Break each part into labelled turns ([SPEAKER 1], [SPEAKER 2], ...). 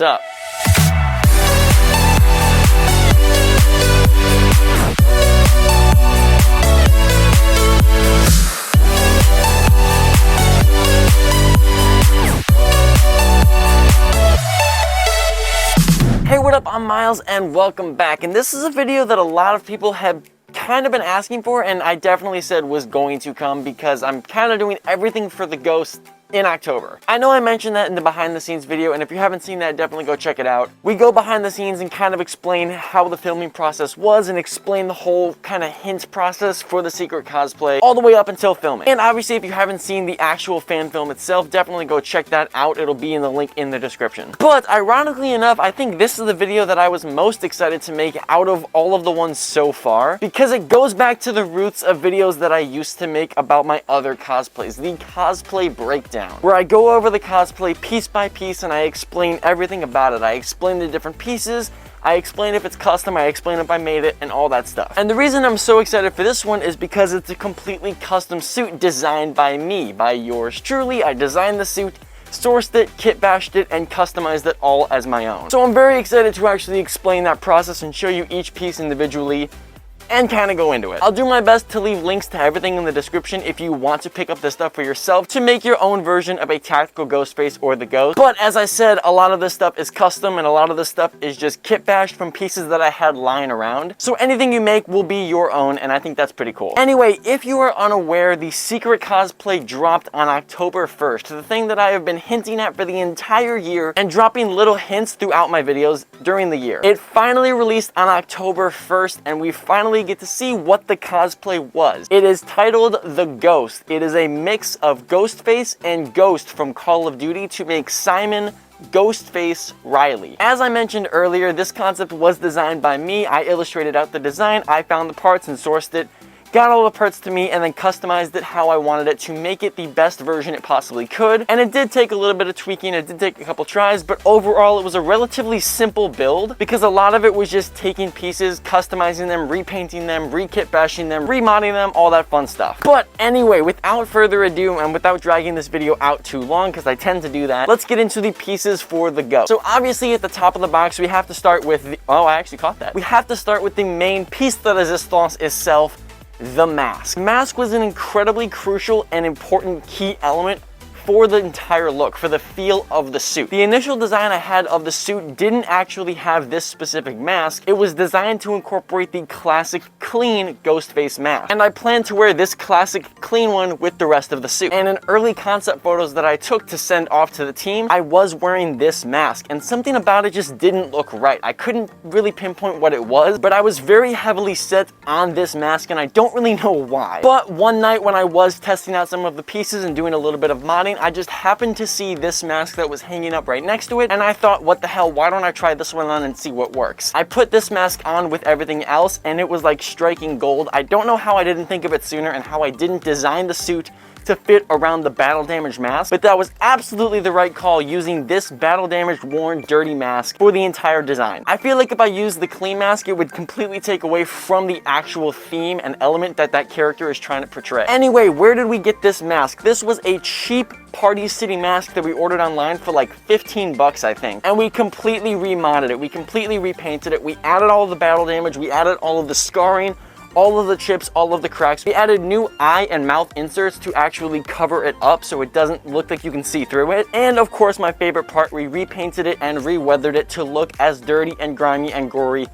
[SPEAKER 1] What's up? Hey, what up? I'm Miles and welcome back. And this is a video that a lot of people have kind of been asking for, and I definitely said was going to come because I'm kind of doing everything for the Ghost in October. I know I mentioned that in the behind the scenes video, and if you haven't seen that, definitely go check it out. We go behind the scenes and kind of explain how the filming process was and explain the whole kind of hint process for the secret cosplay all the way up until filming. And obviously, if you haven't seen the actual fan film itself, definitely go check that out. It'll be in the link in the description. But ironically enough, I think this is the video that I was most excited to make out of all of the ones so far, because it goes back to the roots of videos that I used to make about my other cosplays, the Cosplay Breakdown, where I go over the cosplay piece by piece and I explain everything about it. I explain the different pieces, I explain if it's custom, I explain if I made it, and all that stuff. And the reason I'm so excited for this one is because it's a completely custom suit designed by me, by yours truly. I designed the suit, sourced it, kit bashed it, and customized it all as my own. So I'm very excited to actually explain that process and show you each piece individually and kind of go into it. I'll do my best to leave links to everything in the description if you want to pick up this stuff for yourself to make your own version of a tactical ghost face or the ghost. But as I said, a lot of this stuff is custom and a lot of this stuff is just kit bashed from pieces that I had lying around. So anything you make will be your own, and I think that's pretty cool. Anyway, if you are unaware, the secret cosplay dropped on October 1st, the thing that I have been hinting at for the entire year and dropping little hints throughout my videos during the year. It finally released on October 1st, and we finally get to see what the cosplay was. It is titled The Ghost. It is a mix of Ghostface and Ghost from Call of Duty to make Simon Ghostface Riley. As I mentioned earlier, this concept was designed by me. I illustrated out the design, I found the parts and sourced it, got all the parts to me, and then customized it how I wanted it to make it the best version it possibly could. And it did take a little bit of tweaking, it did take a couple tries, but overall it was a relatively simple build because a lot of it was just taking pieces, customizing them, repainting them, re-kit bashing them, remodding them, all that fun stuff. But anyway, without further ado and without dragging this video out too long, because I tend to do that, let's get into the pieces for the Ghost. So obviously at the top of the box we have to start with the, oh, I actually caught that. We have to start with the main piece de resistance itself, the mask. The mask was an incredibly crucial and important key element for the entire look, for the feel of the suit. The initial design I had of the suit didn't actually have this specific mask. It was designed to incorporate the classic clean Ghostface mask. And I planned to wear this classic clean one with the rest of the suit. And in early concept photos that I took to send off to the team, I was wearing this mask, and something about it just didn't look right. I couldn't really pinpoint what it was, but I was very heavily set on this mask, and I don't really know why. But one night when I was testing out some of the pieces and doing a little bit of modding, I just happened to see this mask that was hanging up right next to it, and I thought, what the hell, why don't I try this one on and see what works? I put this mask on with everything else, and it was like striking gold. I don't know how I didn't think of it sooner and how I didn't design the suit to fit around the battle damage mask, but that was absolutely the right call, using this battle damaged, worn, dirty mask for the entire design. I feel like if I used the clean mask, it would completely take away from the actual theme and element that that character is trying to portray. Anyway, where did we get this mask? This was a cheap Party City mask that we ordered online for like 15 bucks, I think. And we completely remodded it. We completely repainted it. We added all of the battle damage. We added all of the scarring, all of the chips, all of the cracks. We added new eye and mouth inserts to actually cover it up so it doesn't look like you can see through it. And of course, my favorite part, we repainted it and re-weathered it to look as dirty and grimy and gory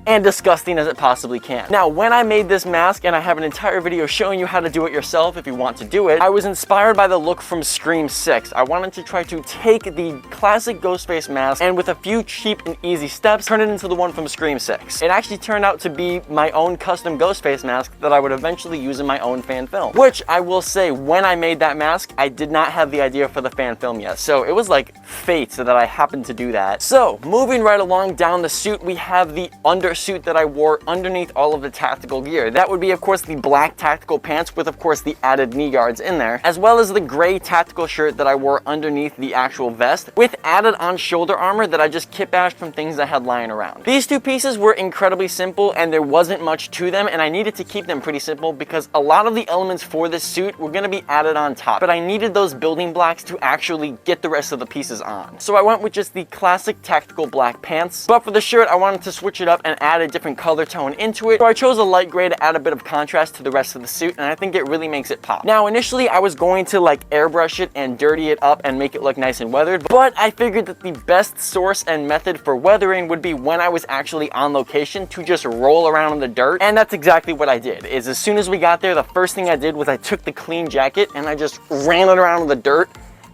[SPEAKER 1] and disgusting as it possibly can. Now, when I made this mask, and I have an entire video showing you how to do it yourself if you want to do it, I was inspired by the look from Scream 6. I wanted to try to take the classic Ghostface mask and with a few cheap and easy steps, turn it into the one from Scream 6. It actually turned out to be my own custom Ghostface mask that I would eventually use in my own fan film. Which, I will say, when I made that mask, I did not have the idea for the fan film yet. So it was like fate that I happened to do that. So, moving right along down the suit, we have the under suit that I wore underneath all of the tactical gear. That would be, of course, the black tactical pants with, of course, the added knee guards in there, as well as the gray tactical shirt that I wore underneath the actual vest with added on shoulder armor that I just kit bashed from things I had lying around. These two pieces were incredibly simple and there wasn't much to them, and I needed to keep them pretty simple because a lot of the elements for this suit were going to be added on top, but I needed those building blocks to actually get the rest of the pieces on. So I went with just the classic tactical black pants, but for the shirt I wanted to switch it up and add a different color tone into it, so I chose a light gray to add a bit of contrast to the rest of the suit, and I think it really makes it pop. Now initially I was going to like airbrush it and dirty it up and make it look nice and weathered, but I figured that the best source and method for weathering would be when I was actually on location to just roll around in the dirt, and that's exactly what I did. Is as soon as we got there, the first thing I did was I took the clean jacket and I just ran it around in the dirt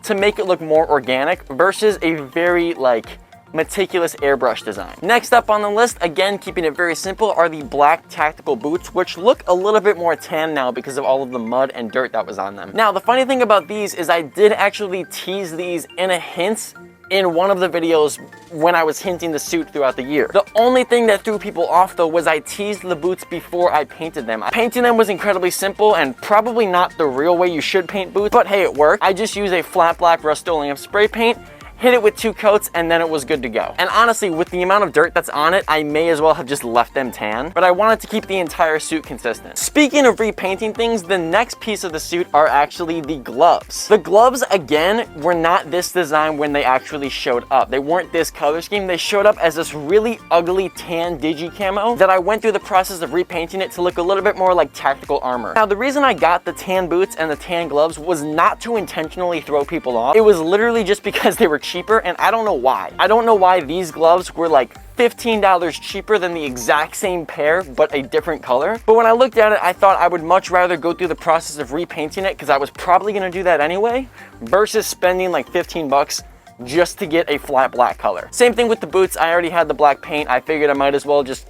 [SPEAKER 1] to make it look more organic versus a very like meticulous airbrush design. Next up on the list, again keeping it very simple, are the black tactical boots, which look a little bit more tan now because of all of the mud and dirt that was on them. Now the funny thing about these is I did actually tease these in a hint in one of the videos when I was hinting the suit throughout the year. The only thing that threw people off though was I teased the boots before I painted them. Painting them was incredibly simple and probably not the real way you should paint boots, but hey, it worked. I just used a flat black Rust-Oleum spray paint, hit it with 2 coats, and then it was good to go. And honestly, with the amount of dirt that's on it, I may as well have just left them tan, but I wanted to keep the entire suit consistent. Speaking of repainting things, the next piece of the suit are actually the gloves. The gloves, again, were not this design when they actually showed up. They weren't this color scheme. They showed up as this really ugly tan digi camo that I went through the process of repainting it to look a little bit more like tactical armor. Now, the reason I got the tan boots and the tan gloves was not to intentionally throw people off. It was literally just because they were cheaper, and I don't know why. I don't know why these gloves were like $15 cheaper than the exact same pair but a different color. But when I looked at it, I thought I would much rather go through the process of repainting it, because I was probably going to do that anyway, versus spending like 15 bucks just to get a flat black color. Same thing with the boots. I already had the black paint. I figured I might as well just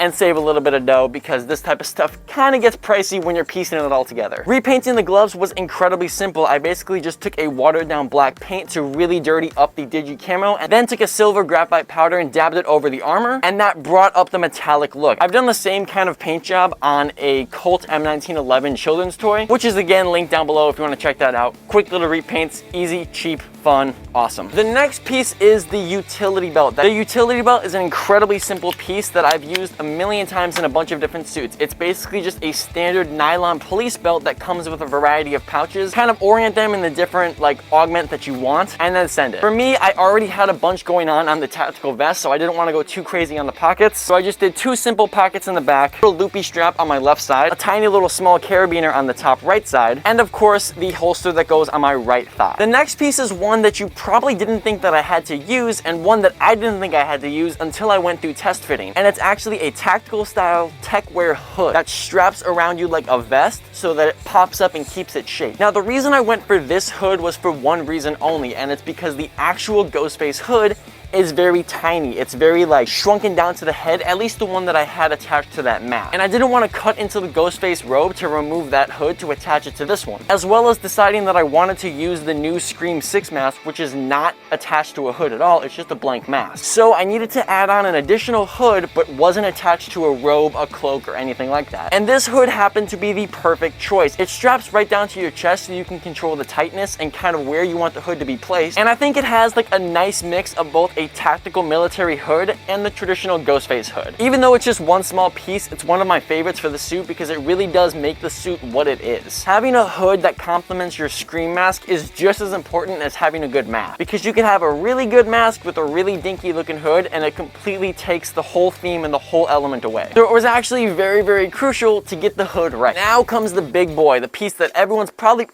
[SPEAKER 1] and save a little bit of dough, because this type of stuff kind of gets pricey when you're piecing it all together. Repainting the gloves was incredibly simple. I basically just took a watered down black paint to really dirty up the digi camo, and then took a silver graphite powder and dabbed it over the armor, and that brought up the metallic look. I've done the same kind of paint job on a Colt M1911 children's toy, which is again linked down below if you want to check that out. Quick little repaints, easy, cheap, fun, awesome. The next piece is the utility belt. The utility belt is an incredibly simple piece that I've used a million times in a bunch of different suits. It's basically just a standard nylon police belt that comes with a variety of pouches. Kind of orient them in the different like augment that you want, and then send it. For me, I already had a bunch going on the tactical vest, so I didn't want to go too crazy on the pockets. So I just did 2 simple pockets in the back, a loopy strap on my left side, a tiny little small carabiner on the top right side, and of course the holster that goes on my right thigh. The next piece is one that you probably didn't think that I had to use, and one that I didn't think I had to use until I went through test fitting. And it's actually a tactical style tech wear hood that straps around you like a vest so that it pops up and keeps its shape. Now the reason I went for this hood was for one reason only, and it's because the actual Ghostface hood is very tiny. It's very like shrunken down to the head, at least the one that I had attached to that mask. And I didn't want to cut into the Ghostface robe to remove that hood to attach it to this one, as well as deciding that I wanted to use the new Scream 6 mask, which is not attached to a hood at all. It's just a blank mask. So I needed to add on an additional hood, but wasn't attached to a robe, a cloak, or anything like that. And this hood happened to be the perfect choice. It straps right down to your chest so you can control the tightness and kind of where you want the hood to be placed. And I think it has like a nice mix of both a tactical military hood and the traditional Ghostface hood. Even though it's just one small piece, it's one of my favorites for the suit because it really does make the suit what it is. Having a hood that complements your Scream mask is just as important as having a good mask, because you can have a really good mask with a really dinky looking hood and it completely takes the whole theme and the whole element away. So it was actually very, very crucial to get the hood right. Now comes the big boy, the piece that everyone's probably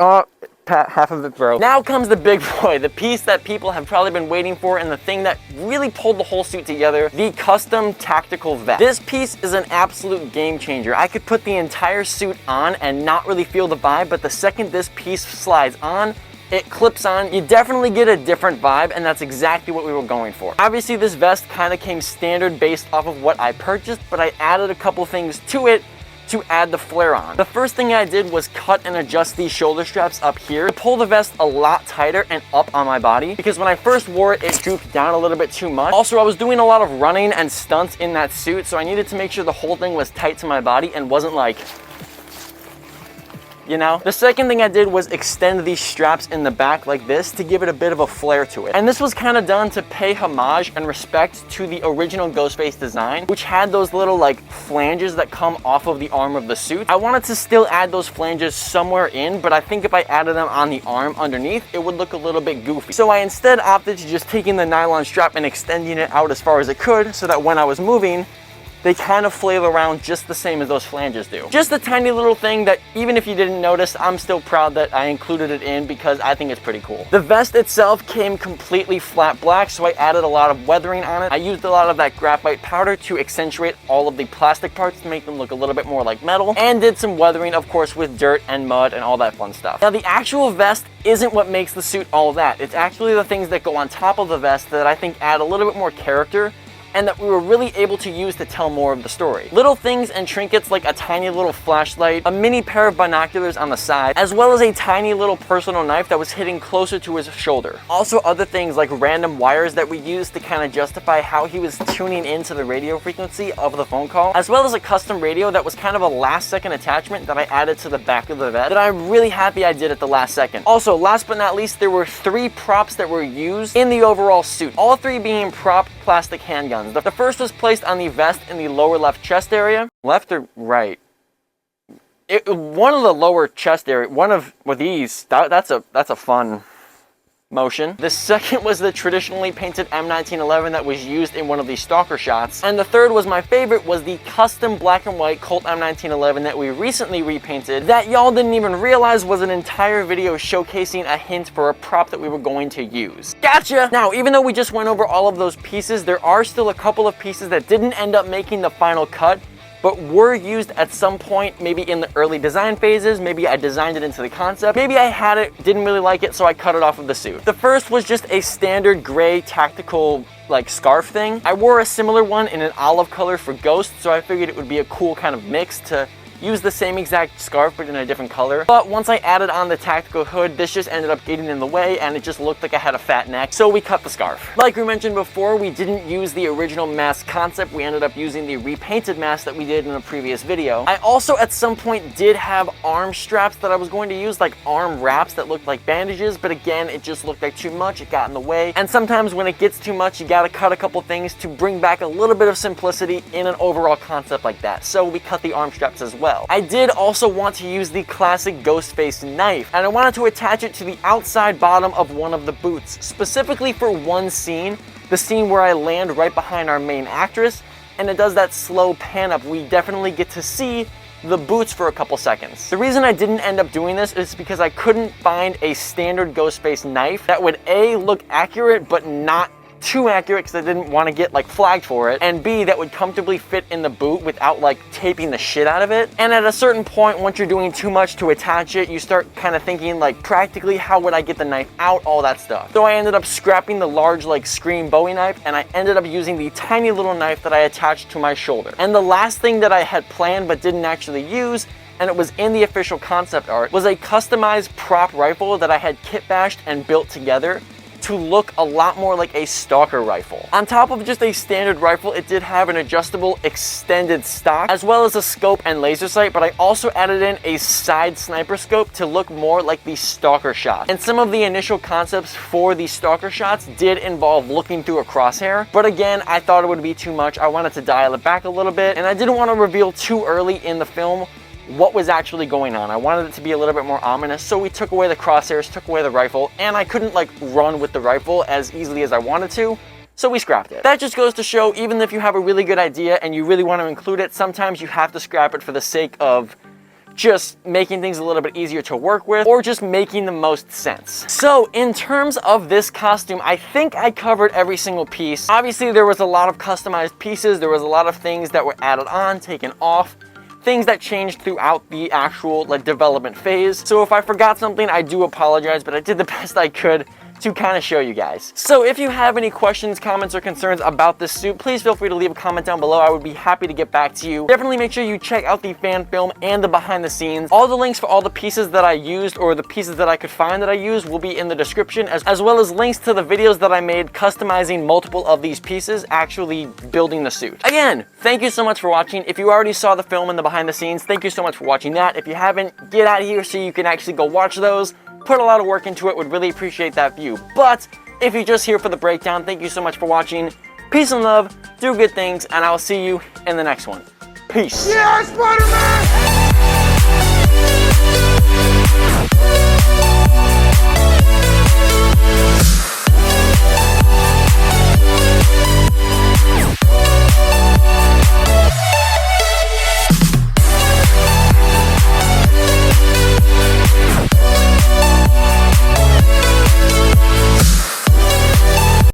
[SPEAKER 1] half of it broke. Now comes the big boy, the piece that people have probably been waiting for, and the thing that really pulled the whole suit together, the custom tactical vest. This piece is an absolute game changer. I could put the entire suit on and not really feel the vibe, but the second this piece slides on, it clips on, you definitely get a different vibe, and that's exactly what we were going for. Obviously this vest kind of came standard based off of what I purchased, but I added a couple things to it to add the flare on. The first thing I did was cut and adjust these shoulder straps up here to pull the vest a lot tighter and up on my body, because when I first wore it, it drooped down a little bit too much. Also, I was doing a lot of running and stunts in that suit, so I needed to make sure the whole thing was tight to my body and wasn't like, you know? The second thing I did was extend these straps in the back like this to give it a bit of a flare to it. And this was kind of done to pay homage and respect to the original Ghostface design, which had those little like flanges that come off of the arm of the suit. I wanted to still add those flanges somewhere in, but I think if I added them on the arm underneath, it would look a little bit goofy. So I instead opted to just taking the nylon strap and extending it out as far as it could, so that when I was moving, they kind of flail around just the same as those flanges do. Just a tiny little thing that even if you didn't notice, I'm still proud that I included it in because I think it's pretty cool. The vest itself came completely flat black, so I added a lot of weathering on it. I used a lot of that graphite powder to accentuate all of the plastic parts to make them look a little bit more like metal, and did some weathering, of course, with dirt and mud and all that fun stuff. Now, the actual vest isn't what makes the suit all that. It's actually the things that go on top of the vest that I think add a little bit more character and that we were really able to use to tell more of the story. Little things and trinkets like a tiny little flashlight, a mini pair of binoculars on the side, as well as a tiny little personal knife that was hitting closer to his shoulder. Also other things like random wires that we used to kind of justify how he was tuning into the radio frequency of the phone call, as well as a custom radio that was kind of a last second attachment that I added to the back of the vest that I'm really happy I did at the last second. Also, last but not least, there were 3 props that were used in the overall suit, all 3 being prop plastic handguns. The first was placed on the vest in the lower left chest area. Left or right? One of the lower chest area, one of these, that's a fun motion. The second was the traditionally painted M1911 that was used in one of the stalker shots. And the third was my favorite, was the custom black and white Colt M1911 that we recently repainted that y'all didn't even realize was an entire video showcasing a hint for a prop that we were going to use. Gotcha! Now, even though we just went over all of those pieces, there are still a couple of pieces that didn't end up making the final cut, but were used at some point, maybe in the early design phases. Maybe I designed it into the concept. Maybe I had it, didn't really like it, so I cut it off of the suit. The first was just a standard gray tactical like scarf thing. I wore a similar one in an olive color for Ghost, so I figured it would be a cool kind of mix to use the same exact scarf but in a different color. But once I added on the tactical hood, this just ended up getting in the way and it just looked like I had a fat neck, so we cut the scarf. Like we mentioned before, we didn't use the original mask concept. We ended up using the repainted mask that we did in a previous video. I also at some point did have arm straps that I was going to use, like arm wraps that looked like bandages, but again, it just looked like too much. It got in the way, and sometimes when it gets too much, you gotta cut a couple things to bring back a little bit of simplicity in an overall concept like that, so we cut the arm straps as well. I did also want to use the classic Ghostface knife, and I wanted to attach it to the outside bottom of one of the boots, specifically for one scene, the scene where I land right behind our main actress, and it does that slow pan up. We definitely get to see the boots for a couple seconds. The reason I didn't end up doing this is because I couldn't find a standard Ghostface knife that would A, look accurate but not too accurate because I didn't want to get like flagged for it, and B, that would comfortably fit in the boot without like taping the shit out of it. And at a certain point, once you're doing too much to attach it, you start kind of thinking like practically how would I get the knife out, all that stuff. So I ended up scrapping the large like Scream Bowie knife, and I ended up using the tiny little knife that I attached to my shoulder. And the last thing that I had planned but didn't actually use, and it was in the official concept art, was a customized prop rifle that I had kit bashed and built together to look a lot more like a stalker rifle. On top of just a standard rifle, it did have an adjustable extended stock, as well as a scope and laser sight, but I also added in a side sniper scope to look more like the stalker shot. And some of the initial concepts for the stalker shots did involve looking through a crosshair, but again, I thought it would be too much. I wanted to dial it back a little bit, and I didn't want to reveal too early in the film what was actually going on. I wanted it to be a little bit more ominous, so we took away the crosshairs, took away the rifle, and I couldn't like run with the rifle as easily as I wanted to, so we scrapped it. That just goes to show, even if you have a really good idea and you really want to include it, sometimes you have to scrap it for the sake of just making things a little bit easier to work with, or just making the most sense. So in terms of this costume, I think I covered every single piece. Obviously there was a lot of customized pieces, there was a lot of things that were added on, taken off, things that changed throughout the actual like development phase. So if I forgot something, I do apologize, but I did the best I could to kind of show you guys. So if you have any questions, comments, or concerns about this suit, please feel free to leave a comment down below. I would be happy to get back to you. Definitely make sure you check out the fan film and the behind the scenes. All the links for all the pieces that I used or the pieces that I could find that I used will be in the description, as well as links to the videos that I made customizing multiple of these pieces, actually building the suit. Again, thank you so much for watching. If you already saw the film and the behind the scenes, thank you so much for watching that. If you haven't, get out of here so you can actually go watch those. Put a lot of work into it, would really appreciate that view. But if you're just here for the breakdown, thank you so much for watching. Peace and love, do good things, and I will see you in the next one. Peace. Yeah, Spider-Man!